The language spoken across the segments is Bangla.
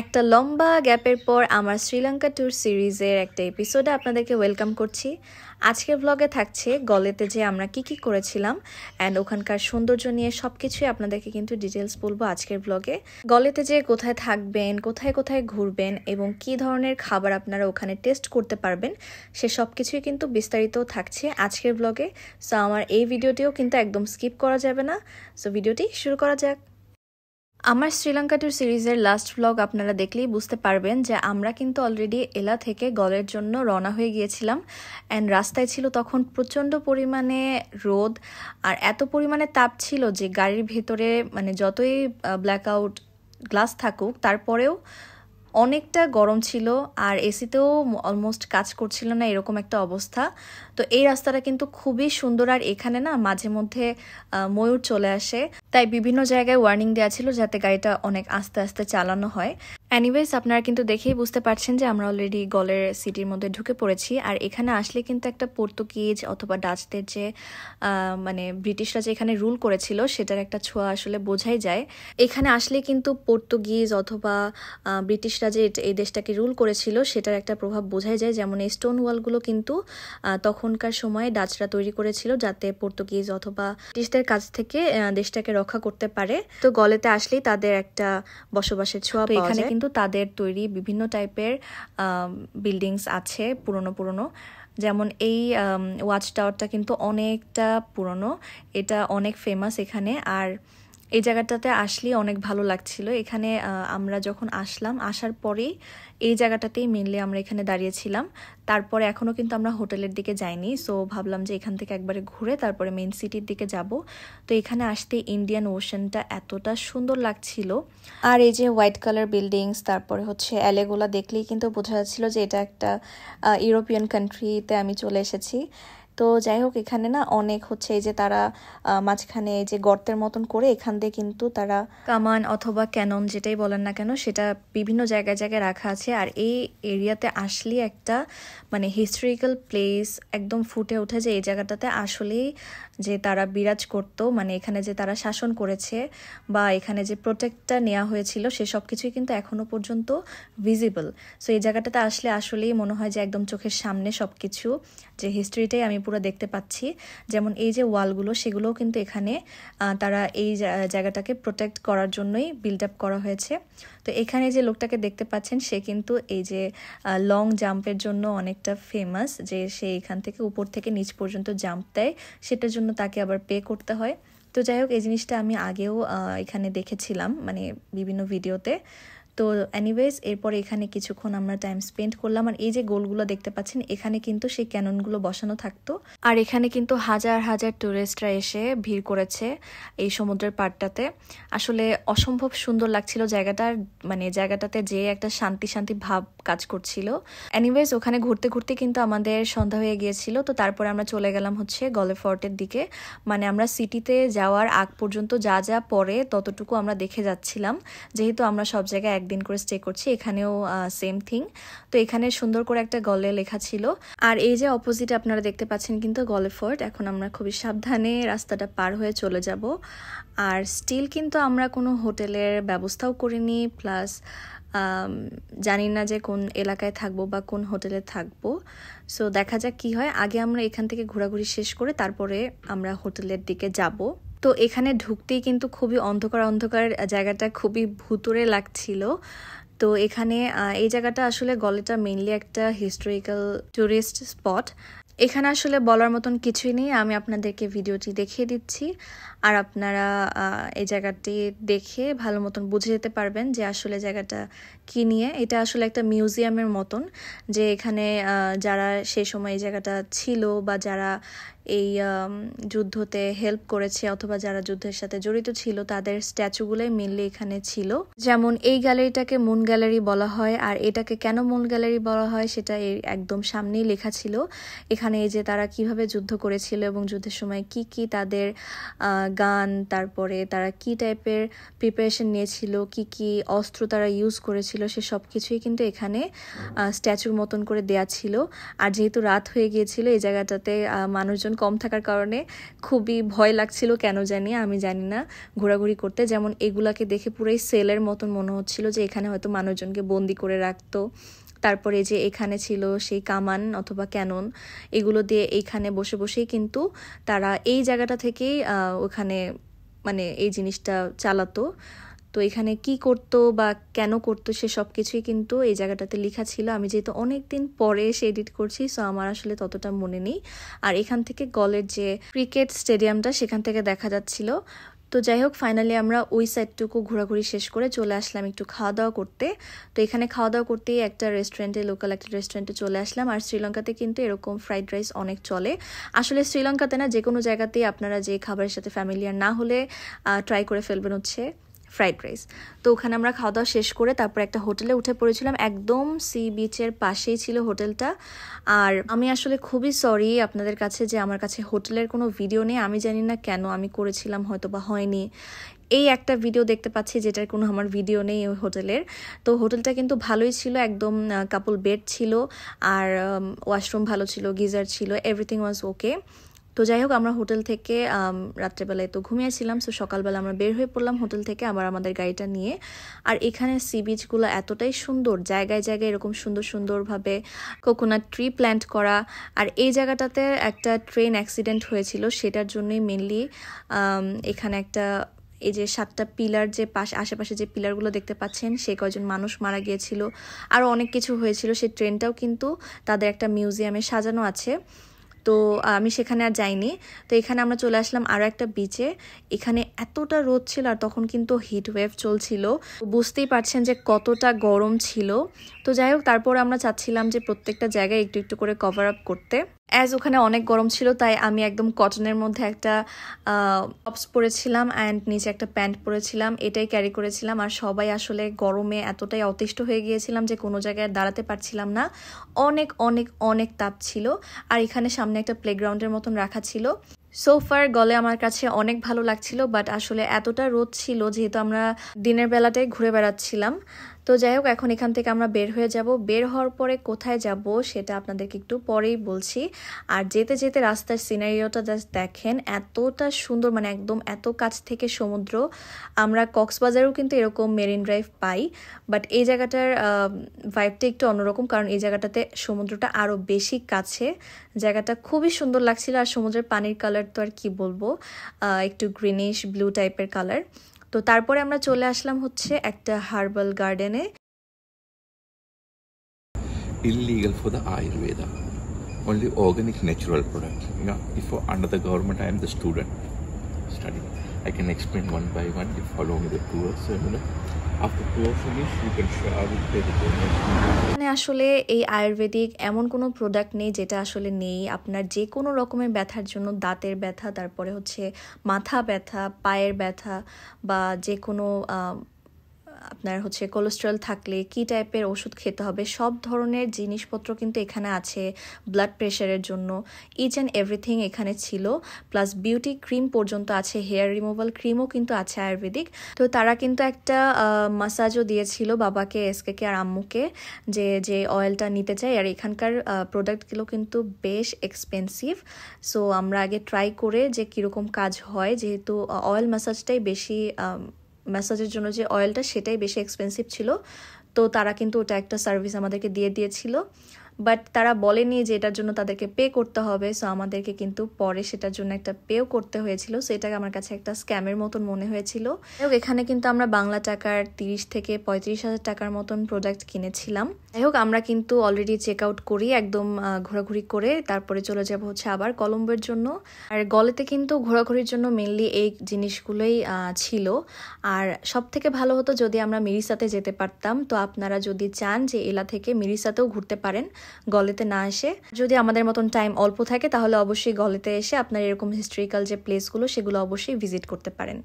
একটা লম্বা গ্যাপের পর আমার শ্রীলঙ্কা ট্যুর সিরিজের একটা এপিসোডে আপনাদেরকে ওয়েলকাম করছি। আজকের ব্লগে থাকছে গলেতে যে আমরা কি করেছিলাম অ্যান্ড ওখানকার সৌন্দর্য নিয়ে সব কিছুই আপনাদেরকে কিন্তু ডিটেলস বলবো আজকের ব্লগে। গলেতে যে কোথায় থাকবেন, কোথায় কোথায় ঘুরবেন এবং কি ধরনের খাবার আপনারা ওখানে টেস্ট করতে পারবেন সে সব কিছুই কিন্তু বিস্তারিত থাকছে আজকের ব্লগে। সো আমার এই ভিডিওটিও কিন্তু একদম স্কিপ করা যাবে না। সো ভিডিওটি শুরু করা যাক। আমার শ্রীলঙ্কা ট্যুর সিরিজের লাস্ট ব্লগ আপনারা দেখলেই বুঝতে পারবেন যে আমরা কিন্তু অলরেডি এলা থেকে গলের জন্য রওনা হয়ে গিয়েছিলাম অ্যান্ড রাস্তায় ছিল তখন প্রচণ্ড পরিমাণে রোদ আর এত পরিমাণে তাপ ছিল যে গাড়ির ভেতরে মানে যতই ব্ল্যাকআউট গ্লাস থাকুক তারপরেও অনেকটা গরম ছিল আর এসিতেও অলমোস্ট কাজ করছিল না, এরকম একটা অবস্থা। তো এই রাস্তাটা কিন্তু খুবই সুন্দর আর এখানে না মাঝে মধ্যে ময়ূর চলে আসে, তাই বিভিন্ন জায়গায় ওয়ার্নিং দেওয়া ছিল যাতে গাড়িটা অনেক আস্তে আস্তে চালানো হয়। এনিওয়েজ আপনারা কিন্তু দেখেই বুঝতে পারছেন যে আমরা অলরেডি গলের সিটির মধ্যে ঢুকে পড়েছি আর এখানে আসলে কিন্তু একটা পর্তুগিজ অথবা ডাচদের যে মানে ব্রিটিশরা যে এখানে রুল করেছিল সেটার একটা ছোঁয়া আসলে বোঝাই যায়। এখানে আসলে কিন্তু পর্তুগিজ অথবা ব্রিটিশরা যে এই দেশটাকে রুল করেছিল সেটার একটা প্রভাব বোঝাই যায়। যেমন এই স্টোন ওয়ালগুলো কিন্তু তখনকার সময়ে ডাচরা তৈরি করেছিল যাতে পর্তুগিজ অথবা ব্রিটিশদের কাছ থেকে দেশটাকে রক্ষা করতে পারে। তো গলেতে আসলেই তাদের একটা বসবাসের ছোঁয়া পাওয়া যায়। কিন্তু তাদের তৈরি বিভিন্ন টাইপের বিল্ডিংস আছে পুরনো, যেমন এই ওয়াচ টাওয়ারটা কিন্তু অনেকটা পুরনো, এটা অনেক ফেমাস এখানে। আর এই জায়গাটাতে আসলে অনেক ভালো লাগছিল। এখানে আমরা যখন আসার পরেই এই জায়গাটাতেই মেনলি আমরা এখানে দাঁড়িয়েছিলাম। তারপরে এখনও কিন্তু আমরা হোটেলের দিকে যাইনি, সো ভাবলাম যে এখান থেকে একবারে ঘুরে তারপরে মেইন সিটির দিকে যাব। তো এখানে আসতে ইন্ডিয়ান ওশানটা এতটা সুন্দর লাগছিল আর এই যে হোয়াইট কালার বিল্ডিংস, তারপরে হচ্ছে অ্যালেগুলা দেখলেই কিন্তু বোঝা যাচ্ছিল যে এটা একটা ইউরোপিয়ান কান্ট্রিতে আমি চলে এসেছি। তো যাই হোক, এখানে না অনেক হচ্ছে এই যে তারা মাঝখানে এই যে গর্তের মতন করে এখান দিয়ে কিন্তু তারা কামান অথবা ক্যানন যেটাই বলেন না কেন সেটা বিভিন্ন জায়গায় রাখা আছে। আর এই এরিয়াতে আসলে একটা মানে হিস্টোরিক্যাল প্লেস একদম ফুটে ওঠে যে এই জায়গাটাতে আসলেই যে তারা বিরাজ করতো, মানে এখানে যে তারা শাসন করেছে বা এখানে যে প্রোটেক্টটা নেওয়া হয়েছিল সে সব কিছুই কিন্তু এখনো পর্যন্ত ভিজিবল। সো এই জায়গাটাতে আসলে আসলেই মনে হয় যে একদম চোখের সামনে সব কিছু যে হিস্ট্রিটাই আমি পুরো দেখতে পাচ্ছি। যেমন এই যে ওয়ালগুলো সেগুলোও কিন্তু এখানে তারা এই জায়গাটাকে প্রোটেক্ট করার জন্যই বিল্ড আপ করা হয়েছে। তো এখানে যে লোকটাকে দেখতে পাচ্ছেন সে কিন্তু এই যে লং জাম্পের জন্য অনেকটা ফেমাস, যে সে এখান থেকে উপর থেকে নিচ পর্যন্ত জাম্প দেয়, সেটার জন্য তাকে আবার পে করতে হয়। তো যাই হোক, এই জিনিসটা আমি আগেও এখানে দেখেছিলাম মানে বিভিন্ন ভিডিওতে। তো এনিওয়েজ এরপর এখানে কিছুক্ষণ আমরা টাইম স্পেন্ড করলাম। আর এই যে গোলগুলো দেখতে পাচ্ছেন এখানে কিন্তু সেই ক্যাননগুলো বসানো থাকতো আর এখানে কিন্তু হাজার হাজার টুরিস্টরা এসে ভিড় করেছে এই সমুদ্রের পাড়টাতে। আসলে অসম্ভব সুন্দর লাগছিল জায়গাটার, মানে জায়গাটাতে যে একটা শান্তি শান্তি ভাব কাজ করছিল। এনিওয়েজ ওখানে ঘুরতে ঘুরতে কিন্তু আমাদের সন্ধ্যা হয়ে গিয়েছিল। তো তারপরে আমরা চলে গেলাম হচ্ছে গলে ফোর্টের দিকে। মানে আমরা সিটিতে যাওয়ার আগ পর্যন্ত যা যা পরে ততটুকু আমরা দেখে যাচ্ছিলাম, যেহেতু আমরা সব জায়গায় একদিন করে স্টে করছি। এখানেও সেম থিং। তো এখানে সুন্দর করে একটা গলে লেখা ছিল। আর এই যে অপোজিটে আপনারা দেখতে পাচ্ছেন কিন্তু গলে ফোর্ট। এখন আমরা খুবই সাবধানে রাস্তাটা পার হয়ে চলে যাব। আর স্টিল কিন্তু আমরা কোনো হোটেলের ব্যবস্থাও করিনি, প্লাস জানি না যে কোন এলাকায় থাকবো বা কোন হোটেলে থাকবো। সো দেখা যাক কি হয়। আগে আমরা এখান থেকে ঘোরাঘুরি শেষ করে তারপরে আমরা হোটেলের দিকে যাব। তো এখানে ঢুকতেই কিন্তু খুবই অন্ধকার জায়গাটা খুবই ভুতুড়ে লাগছিল। তো এখানে এই জায়গাটা আসলে গলেটা মেইনলি একটা হিস্টোরিক্যাল টুরিস্ট স্পট। এখানে আসলে বলার মতন কিছুই নেই, আমি আপনাদেরকে ভিডিওটি দেখিয়ে দিচ্ছি আর আপনারা এই জায়গাটি দেখে ভালো মতন বুঝে যেতে পারবেন যে আসলে জায়গাটা কি নিয়ে। এটা আসলে একটা মিউজিয়ামের মতন, যে এখানে যারা সেই সময় এই জায়গাটা ছিল বা যারা এই যুদ্ধতে হেল্প করেছে অথবা যারা যুদ্ধের সাথে জড়িত ছিল তাদের স্ট্যাচুগুলোই মেনলি এখানে ছিল। যেমন এই গ্যালারিটাকে মুন গ্যালারি বলা হয়। আর এটাকে কেন মুন গ্যালারি বলা হয় সেটা একদম সামনেই লেখা ছিল। এখানে এখানে এই যে তারা কিভাবে যুদ্ধ করেছিল এবং যুদ্ধের সময় কি কি তাদের গান, তারপরে তারা কি টাইপের প্রিপারেশন নিয়েছিল, কি কি অস্ত্র তারা ইউজ করেছিল, সে সব কিছুই কিন্তু এখানে স্ট্যাচুর মতন করে দেয়া ছিল। আর যেহেতু রাত হয়ে গিয়েছিল এই জায়গাটাতে মানুষজন কম থাকার কারণে খুবই ভয় লাগছিল, কেন জানি আমি জানি না, ঘোরাঘুরি করতে। যেমন এগুলাকে দেখে পুরোই সেলের মতন মনে হচ্ছিল যে এখানে হয়তো মানুষজনকে বন্দি করে রাখতো। তারপরে যে এখানে ছিল সেই কামান অথবা ক্যানন, এগুলো দিয়ে এইখানে বসে বসেই কিন্তু তারা এই জায়গাটা থেকেই ওখানে মানে এই জিনিসটা চালাতো। তো এখানে কি করতো বা কেন করতো সে সব কিছুই কিন্তু এই জায়গাটাতে লেখা ছিল। আমি যেহেতু অনেক দিন পরে এসে এডিট করছি, সো আমার আসলে ততটা মনে নেই। আর এখান থেকে গলের যে ক্রিকেট স্টেডিয়ামটা সেখান থেকে দেখা যাচ্ছিল। তো যাই হোক, ফাইনালি আমরা ওই সাইডটুকু ঘোরাঘুরি শেষ করে চলে আসলাম একটু খাওয়া দাওয়া করতে। তো এখানে খাওয়া দাওয়া করতেই একটা রেস্টুরেন্টে, লোকাল একটা রেস্টুরেন্টে চলে আসলাম। আর শ্রীলঙ্কাতে কিন্তু এরকম ফ্রাইড রাইস অনেক চলে। আসলে শ্রীলঙ্কাতে না, যে কোনো জায়গাতেই আপনারা যে খাবারের সাথে ফ্যামিলিয়ার না হলে ট্রাই করে ফেলবেন হচ্ছে ফ্রাইড রাইস। তো ওখানে আমরা খাওয়া দাওয়া শেষ করে তারপর একটা হোটেলে উঠে পড়েছিলাম, একদম সি বিচের পাশেই ছিল হোটেলটা। আর আমি আসলে খুবই সরি আপনাদের কাছে যে আমার কাছে হোটেলের কোনো ভিডিও নেই। আমি জানি না কেন, আমি করেছিলাম হয়তো বা হয়নি। এই একটা ভিডিও দেখতে পাচ্ছি যেটার কোনো আমার ভিডিও নেই ওই হোটেলের। তো হোটেলটা কিন্তু ভালোই ছিল, একদম কাপল বেড ছিল, আর ওয়াশরুম ভালো ছিল, গিজার ছিল, এভরিথিং ওয়াজ ওকে। তো যাই হোক, আমরা হোটেল থেকে রাত্রেবেলায় তো ঘুমিয়েছিলাম, সো সকালবেলা আমরা বের হয়ে পড়লাম হোটেল থেকে আবার আমাদের গাড়িটা নিয়ে। আর এখানে সি বিচগুলো এতটাই সুন্দর, জায়গায় জায়গায় এরকম সুন্দর সুন্দরভাবে কোকোনাট ট্রি প্ল্যান্ট করা। আর এই জায়গাটাতে একটা ট্রেন অ্যাক্সিডেন্ট হয়েছিল, সেটার জন্যই মেনলি এখানে একটা, এই যে 7টা পিলার, যে আশেপাশে যে পিলারগুলো দেখতে পাচ্ছেন, সে কয়জন মানুষ মারা গিয়েছিল, আরও অনেক কিছু হয়েছিল। সেই ট্রেনটাও কিন্তু তাদের একটা মিউজিয়ামে সাজানো আছে। তো আমি সেখানে আর যাইনি। তো এখানে আমরা চলে আসলাম আরও একটা বিচে। এখানে এতটা রোদ ছিল, আর তখন কিন্তু হিট ওয়েভ চলছিল, বুঝতেই পারছেন যে কতটা গরম ছিল। তো যাই হোক, তারপর আমরা চাচ্ছিলাম যে প্রত্যেকটা জায়গায় একটু একটু করে কভার আপ করতে। অ্যাজ ওখানে অনেক গরম ছিল, তাই আমি একদম কটনের মধ্যে একটা টপস পরেছিলাম অ্যান্ড নিচে একটা প্যান্ট পরেছিলাম, এটাই ক্যারি করেছিলাম। আর সবাই আসলে গরমে এতটাই অতিষ্ঠ হয়ে গিয়েছিলাম যে কোনো জায়গায় দাঁড়াতে পারছিলাম না, অনেক অনেক অনেক তাপ ছিল। আর এখানে সামনে একটা প্লেগ্রাউন্ডের মতন রাখা ছিল। সোফার গলে আমার কাছে অনেক ভালো লাগছিল, বাট আসলে এতটা রোদ ছিল যেহেতু আমরা দিনের বেলাটাই ঘুরে বেড়াচ্ছিলাম। তো যাই হোক, এখন এখান থেকে আমরা বের হয়ে যাব। বের হওয়ার পরে কোথায় যাব সেটা আপনাদেরকে একটু পরেই বলছি। আর যেতে যেতে রাস্তার সিনারিওটা জাস্ট দেখেন, এতটা সুন্দর, মানে একদম এত কাছ থেকে সমুদ্র। আমরা কক্সবাজারেও কিন্তু এরকম মেরিন ড্রাইভ পাই, বাট এই জায়গাটার ভাইবটা একটু অন্যরকম, কারণ এই জায়গাটাতে সমুদ্রটা আরও বেশি কাছে। জায়গাটা খুবই সুন্দর লাগছিল। আর সমুদ্রের পানির কালার তো আর কি বলবো, একটু গ্রিনিশ ব্লু টাইপের কালার। তো তারপরে আমরা চলে আসলাম হচ্ছে একটা হার্বাল গার্ডেনে। Illegal for the Ayurveda, only organic natural product. Before under the government, I am the student studying. I can explain one by one. You follow me the tours. After tour finish, you can share. I will pay the payment. মানে আসলে এই আয়ুর্বেদিক এমন কোনো প্রোডাক্ট নেই যেটা আসলে নেই। আপনার যে কোনো রকমের ব্যথার জন্য, দাঁতের ব্যথা, তারপরে হচ্ছে মাথা ব্যথা, পায়ের ব্যথা, বা যে কোনো আপনার হচ্ছে কোলেস্ট্রল থাকলে কি টাইপের ওষুধ খেতে হবে, সব ধরনের জিনিসপত্র কিন্তু এখানে আছে। ব্লাড প্রেশারের জন্য ইচ অ্যান্ড এভরিথিং এখানে ছিল, প্লাস বিউটি ক্রিম পর্যন্ত আছে, হেয়ার রিমুভাল ক্রিমও কিন্তু আছে আয়ুর্বেদিক। তো তারা কিন্তু একটা মাসাজও দিয়েছিল বাবাকে, এসকে আর আম্মুকে, যে অয়েলটা নিতে চাই। আর এখানকার প্রোডাক্টগুলো কিন্তু বেশ এক্সপেন্সিভ। সো আমরা আগে ট্রাই করে যে কীরকম কাজ হয়, যেহেতু অয়েল ম্যাসাজটাই বেশি, ম্যাসাজের জন্য যে অয়েলটা সেটাই বেশি এক্সপেন্সিভ ছিল। তো তারা কিন্তু ওটা একটা সার্ভিস আমাদেরকে দিয়ে দিয়েছিল, বাট তারা বলেনি যে এটার জন্য তাদেরকে পে করতে হবে। সো আমাদেরকে কিন্তু পরে সেটার জন্য একটা পেও করতে হয়েছিল। সো এটা আমার কাছে একটা স্ক্যামের মতন মনে হয়েছিল। এখানে কিন্তু আমরা বাংলা টাকার 30 থেকে 35,000 টাকার মতন প্রোডাক্ট কিনেছিলাম। যাই হোক, আমরা কিন্তু অলরেডি চেক আউট করি একদম ঘোরাঘুরি করে, তারপরে চলে যাব হচ্ছে আবার কলম্বোর জন্য। আর গলেতে কিন্তু ঘোরাঘুরির জন্য মেনলি এই জিনিসগুলোই ছিল। আর সব থেকে ভালো হতো যদি আমরা মিরিসাতে যেতে পারতাম। তো আপনারা যদি চান যে এলা থেকে মিরিসাতেও ঘুরতে পারেন, গলেতে না এসে। যদি আমাদের মতন টাইম অল্প থাকে তাহলে অবশ্যই গলেতে এসে আপনার এরকম হিস্টোরিক্যাল যে প্লেসগুলো সেগুলো অবশ্যই ভিজিট করতে পারেন।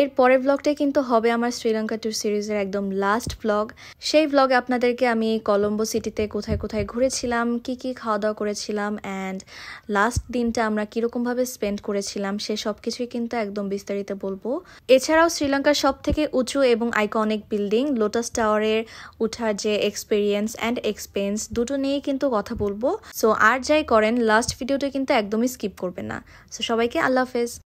এর পরের ব্লগটাই কিন্তু হবে আমার শ্রীলঙ্কা ট্যুর সিরিজের একদম লাস্ট ব্লগ। সেই ব্লগে আপনাদেরকে আমি কলম্বো সিটিতে কোথায় কোথায় ঘুরেছিলাম, কি কি খাওয়া দাওয়া করেছিলাম, অ্যান্ড লাস্ট দিনটা আমরা কীরকমভাবে স্পেন্ড করেছিলাম সে সব কিছুই কিন্তু একদম বিস্তারিত বলবো। এছাড়াও শ্রীলঙ্কার সব থেকে উঁচু এবং আইকনিক বিল্ডিং লোটাস টাওয়ারের উঠার যে এক্সপিরিয়েন্স অ্যান্ড এক্সপেন্স দুটো নিয়েই কিন্তু কথা বলবো। সো আর যাই করেন লাস্ট ভিডিওটা কিন্তু একদমই স্কিপ করবেন না। সো সবাইকে আল্লাহ হাফেজ।